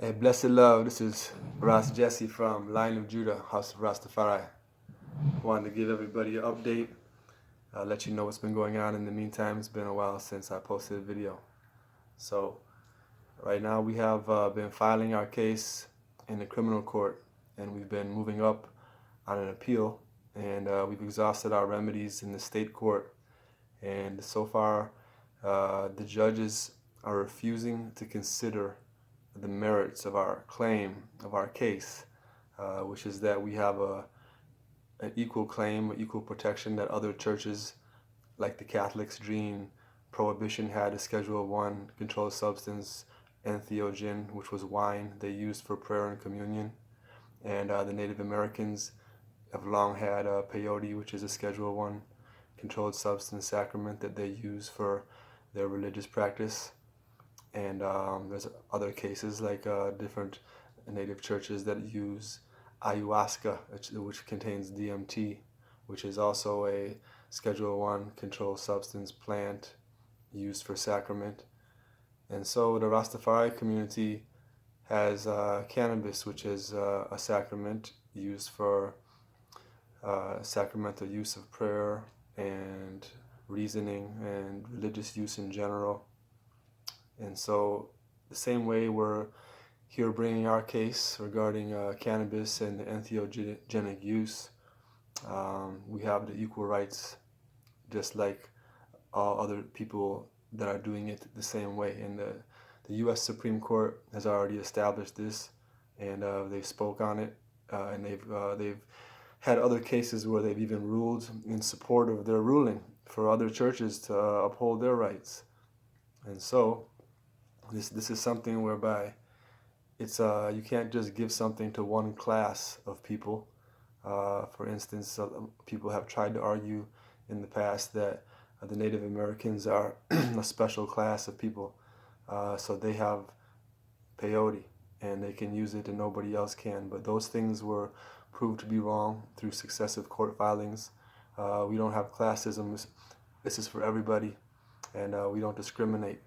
Hey, blessed love. This is Ras JahSee from Line of Judah, House of Rastafari. Wanted to give everybody an update, let you know what's been going on in the meantime. It's been a while since I posted a video. So, right now we have been filing our case in the criminal court, and we've been moving up on an appeal, and we've exhausted our remedies in the state court. And so far, the judges are refusing to consider the merits of our claim, of our case, which is that we have an equal claim, equal protection that other churches, like the Catholics, deemed prohibition had a Schedule 1 controlled substance, entheogen, which was wine they used for prayer and communion. And the Native Americans have long had peyote, which is a Schedule 1 controlled substance sacrament that they use for their religious practice. And there's other cases like different native churches that use ayahuasca, which contains DMT, which is also a Schedule 1 controlled substance plant used for sacrament. And so the Rastafari community has cannabis, which is a sacrament used for sacramental use of prayer and reasoning and religious use in general. And so the same way we're here bringing our case regarding cannabis and the entheogenic use, we have the equal rights just like all other people that are doing it the same way. And the U.S. Supreme Court has already established this, and they've spoke on it, and they've had other cases where they've even ruled in support of their ruling for other churches to uphold their rights. And so this is something whereby it's you can't just give something to one class of people. For instance, people have tried to argue in the past that the Native Americans are a special class of people, so they have peyote and they can use it and nobody else can. But those things were proved to be wrong through successive court filings. We don't have classism. This is for everybody, and we don't discriminate.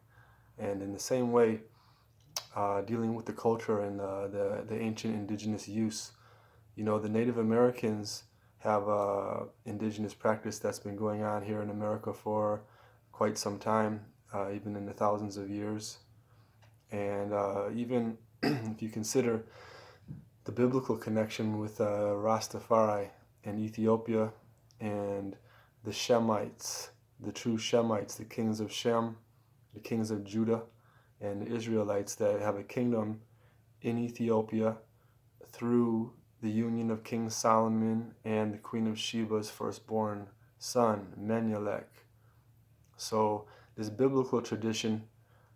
And in the same way, dealing with the culture and the ancient indigenous use, the Native Americans have indigenous practice that's been going on here in America for quite some time, even in the thousands of years. And even if you consider the biblical connection with Rastafari and Ethiopia and the Shemites, the true Shemites, the kings of Shem, the kings of Judah, and the Israelites that have a kingdom in Ethiopia through the union of King Solomon and the Queen of Sheba's firstborn son, Menelik. So this biblical tradition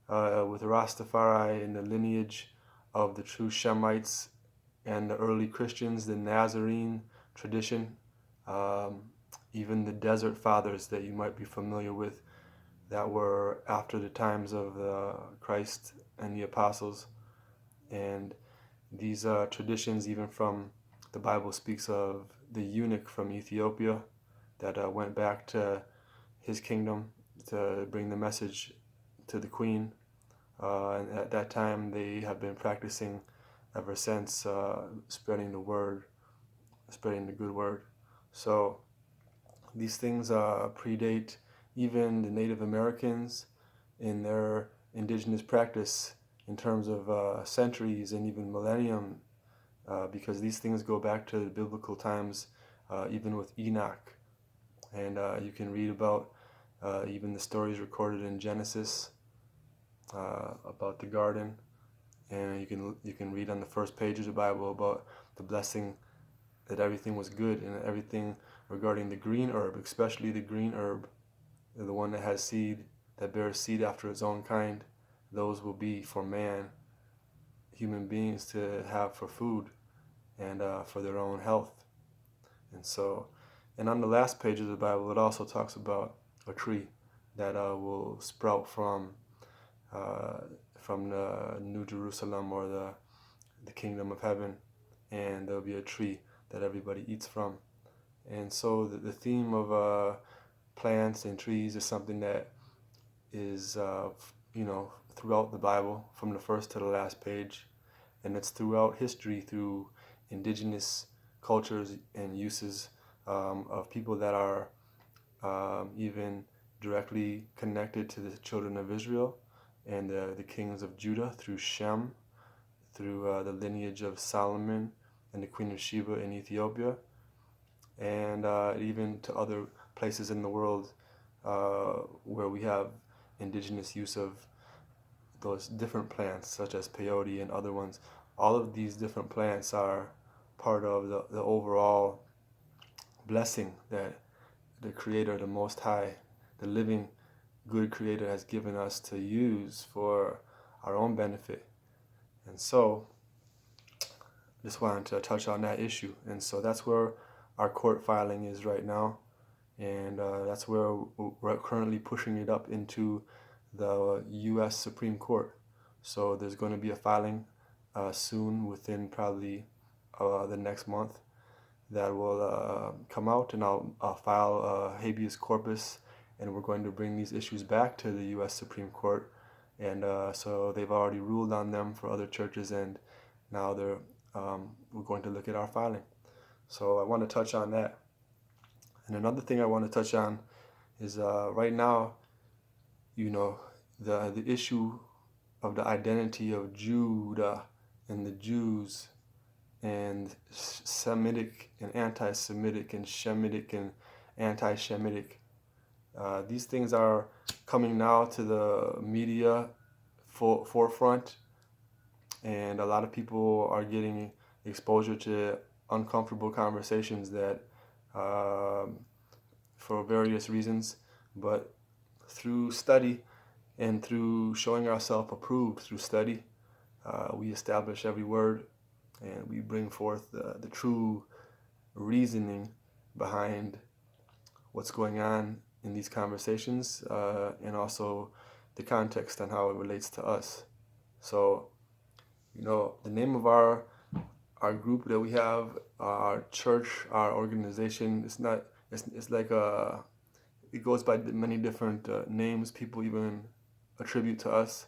with Rastafari in the lineage of the true Shemites and the early Christians, the Nazarene tradition, even the Desert Fathers that you might be familiar with, that were after the times of Christ and the apostles. And these traditions, even from the Bible speaks of the eunuch from Ethiopia that went back to his kingdom to bring the message to the queen. And at that time, they have been practicing ever since, spreading the word, spreading the good word. So these things predate even the Native Americans in their indigenous practice in terms of centuries and even millennium, because these things go back to the biblical times, even with Enoch. And you can read about even the stories recorded in Genesis about the garden, and you can read on the first page of the Bible about the blessing that everything was good, and everything regarding the green herb, especially the green herb, the one that has seed, that bears seed after its own kind, those will be for man, human beings to have for food and for their own health. And on the last page of the Bible, it also talks about a tree that will sprout from the New Jerusalem, or the kingdom of heaven, and there'll be a tree that everybody eats from. And so the theme of plants and trees is something that is, throughout the Bible, from the first to the last page. and it's throughout history through indigenous cultures and uses of people that are even directly connected to the children of Israel and the kings of Judah through Shem, through the lineage of Solomon and the Queen of Sheba in Ethiopia, and even to other places in the world where we have indigenous use of those different plants, such as peyote and other ones. All of these different plants are part of the overall blessing that the Creator, the Most High, the living, good Creator has given us to use for our own benefit. And so, just wanted to touch on that issue. And so that's where our court filing is right now. And that's where we're currently pushing it up into the U.S. Supreme Court. So there's going to be a filing soon, within probably the next month, that will come out, and I'll file habeas corpus, and we're going to bring these issues back to the U.S. Supreme Court. And so they've already ruled on them for other churches, and now we're going to look at our filing. So I want to touch on that. And another thing I want to touch on is right now, the issue of the identity of Judah and the Jews, and Semitic and anti-Semitic and Shemetic and anti-Shemitic. These things are coming now to the media forefront, and a lot of people are getting exposure to uncomfortable conversations that for various reasons, but through study and through showing ourselves approved through study, we establish every word, and we bring forth the true reasoning behind what's going on in these conversations, and also the context on how it relates to us. So, the name of our group that we have, our church, our organization, it's like it goes by many different names people even attribute to us,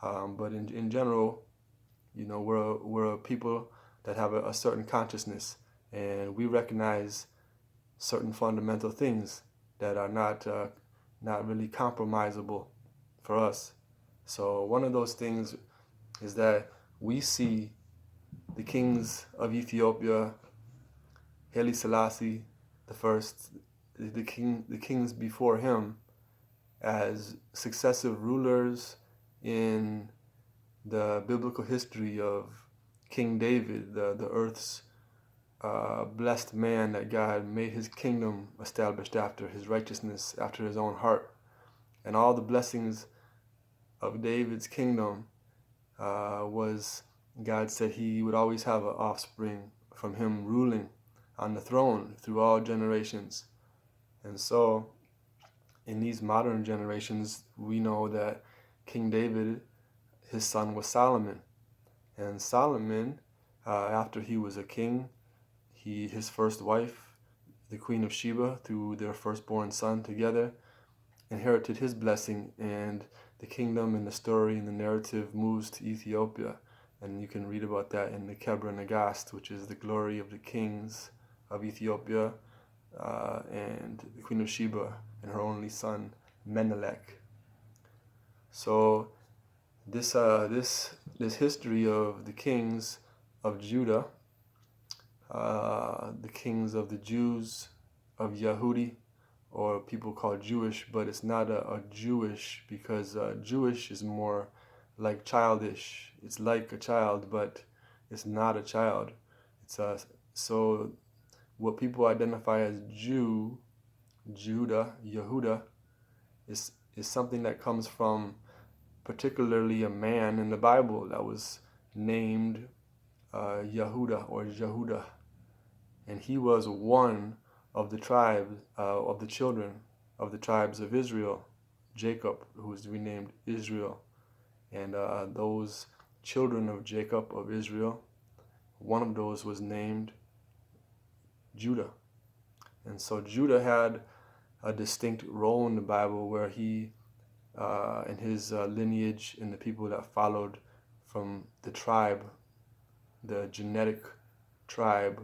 but in general, we're a people that have a certain consciousness, and we recognize certain fundamental things that are not really compromisable for us. So one of those things is that we see the kings of Ethiopia, Haile Selassie the first, the kings before him, as successive rulers in the biblical history of King David, the earth's blessed man that God made his kingdom established after his righteousness, after his own heart. And all the blessings of David's kingdom was, God said he would always have an offspring from him ruling on the throne through all generations. And so in these modern generations, we know that King David, his son was Solomon. And Solomon, after he was a king, his first wife, the Queen of Sheba, through their firstborn son together, inherited his blessing, and the kingdom and the story and the narrative moves to Ethiopia. And you can read about that in the Kebra Nagast, which is the glory of the kings of Ethiopia, and the Queen of Sheba and her only son, Menelik. So this history of the kings of Judah, the kings of the Jews, of Yahudi, or people call Jewish, but it's not a Jewish, because Jewish is more like childish. It's like a child, but it's not a child. So what people identify as Jew, Judah, Yehuda, is something that comes from particularly a man in the Bible that was named Yehuda or Jehuda, and he was one of the tribe of the children of the tribes of Israel, Jacob, who was renamed Israel. And those children of Jacob of Israel, one of those was named Judah. And so Judah had a distinct role in the Bible, where he and his lineage and the people that followed from the tribe the genetic tribe,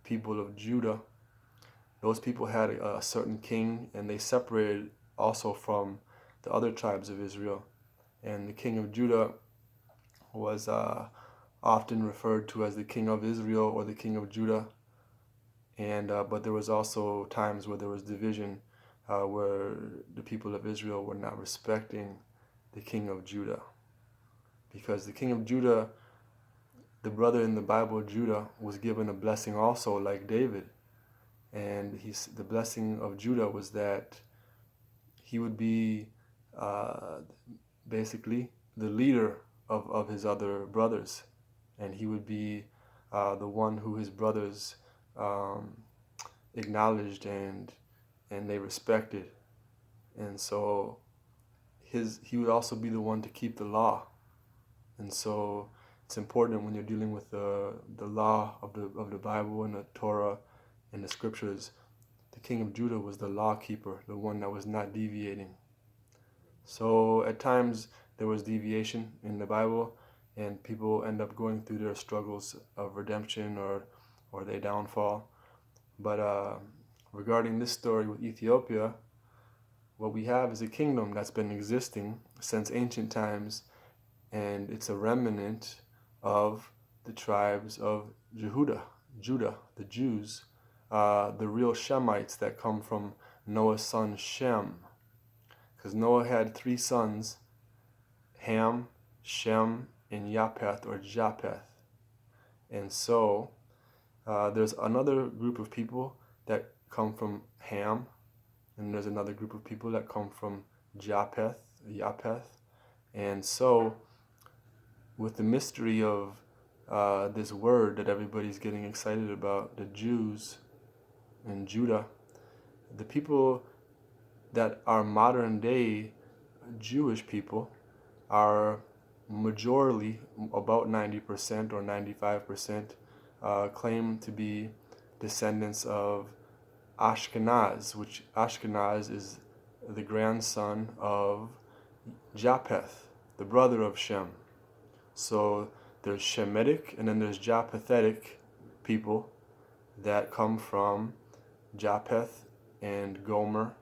people of Judah, those people had a certain king, and they separated also from the other tribes of Israel. And the king of Judah was often referred to as the king of Israel or the king of Judah. And but there was also times where there was division, where the people of Israel were not respecting the king of Judah, because the king of Judah, the brother in the Bible, Judah, was given a blessing also, like David. And the blessing of Judah was that he would be basically the leader of his other brothers, and he would be the one who his brothers acknowledged and they respected. And so he would also be the one to keep the law. And so it's important when you're dealing with the law of the Bible and the Torah and the scriptures. The king of Judah was the law keeper, the one that was not deviating. So at times there was deviation in the Bible, and people end up going through their struggles of redemption or their downfall. But regarding this story with Ethiopia, what we have is a kingdom that's been existing since ancient times, and it's a remnant of the tribes of Judah, the Jews, the real Shemites that come from Noah's son Shem. Because Noah had 3 sons, Ham, Shem, and Japheth. And so there's another group of people that come from Ham, and there's another group of people that come from Japheth. And so with the mystery of this word that everybody's getting excited about, the Jews and Judah, the people that are modern day Jewish people are majorly, about 90% or 95%, claim to be descendants of Ashkenaz, which Ashkenaz is the grandson of Japheth, the brother of Shem. So there's Shemetic and then there's Japathetic people that come from Japheth and Gomer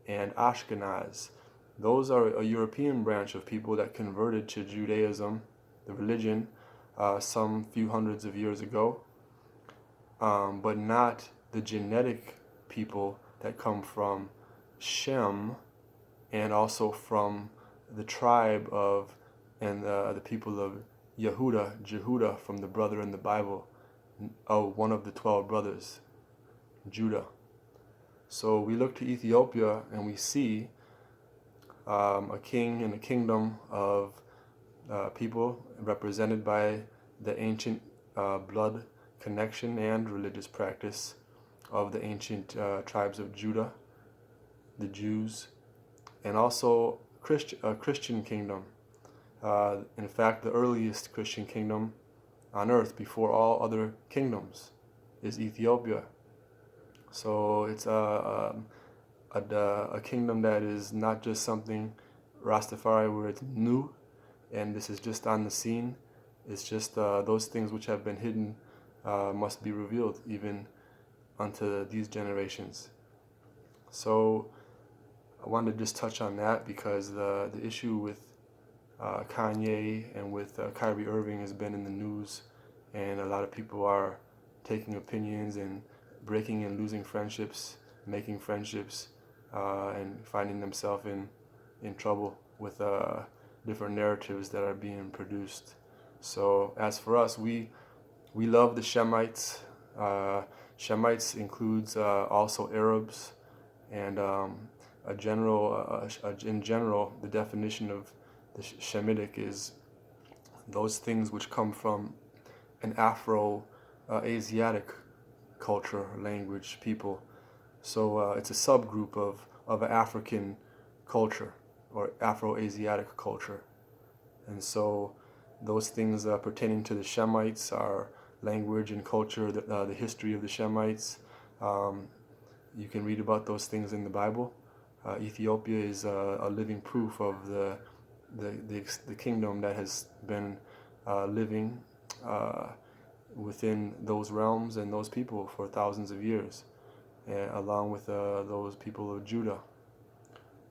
and Ashkenaz. Those are a European branch of people that converted to Judaism, the religion, some few hundreds of years ago, but not the genetic people that come from Shem and also from the tribe of and the people of Jehudah, from the brother in the Bible, one of the 12 brothers, Judah. So we look to Ethiopia and we see a king and a kingdom of people represented by the ancient blood connection and religious practice of the ancient tribes of Judah, the Jews, and also a Christian kingdom. In fact, the earliest Christian kingdom on earth before all other kingdoms is Ethiopia. So it's a kingdom that is not just something Rastafari where it's new and this is just on the scene. It's just those things which have been hidden must be revealed even unto these generations. So I wanted to just touch on that because the issue with Kanye and with Kyrie Irving has been in the news, and a lot of people are taking opinions and breaking and losing friendships, making friendships, and finding themselves in trouble with different narratives that are being produced. So as for us, we love the Shemites. Shemites includes also Arabs, and in general, the definition of the Shemetic is those things which come from an Afro-Asiatic culture, language, people. So it's a subgroup of African culture or Afro-Asiatic culture. And so those things pertaining to the Shemites are language and culture, the history of the Shemites. You can read about those things in the Bible. Ethiopia is a living proof of the kingdom that has been living within those realms and those people for thousands of years, along with those people of Judah.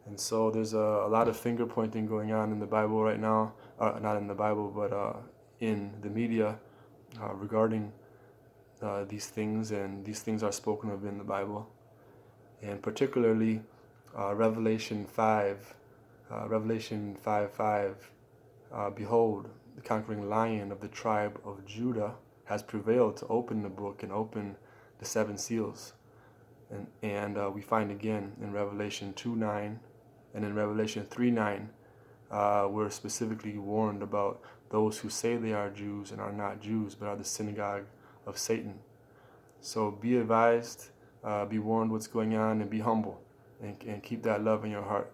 And so there's a lot of finger pointing going on in the Bible right now, not in the Bible, but in the media regarding these things, and these things are spoken of in the Bible. And particularly Revelation 5, Revelation 5:5, behold, the conquering lion of the tribe of Judah has prevailed to open the book and open the seven seals. And we find again in Revelation 2:9 and in Revelation 3:9, we're specifically warned about those who say they are Jews and are not Jews, but are the synagogue of Satan. So be advised, be warned what's going on, and be humble, and keep that love in your heart.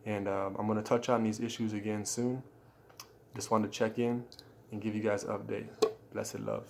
And I'm going to touch on these issues again soon. Just wanted to check in and give you guys an update. Blessed love.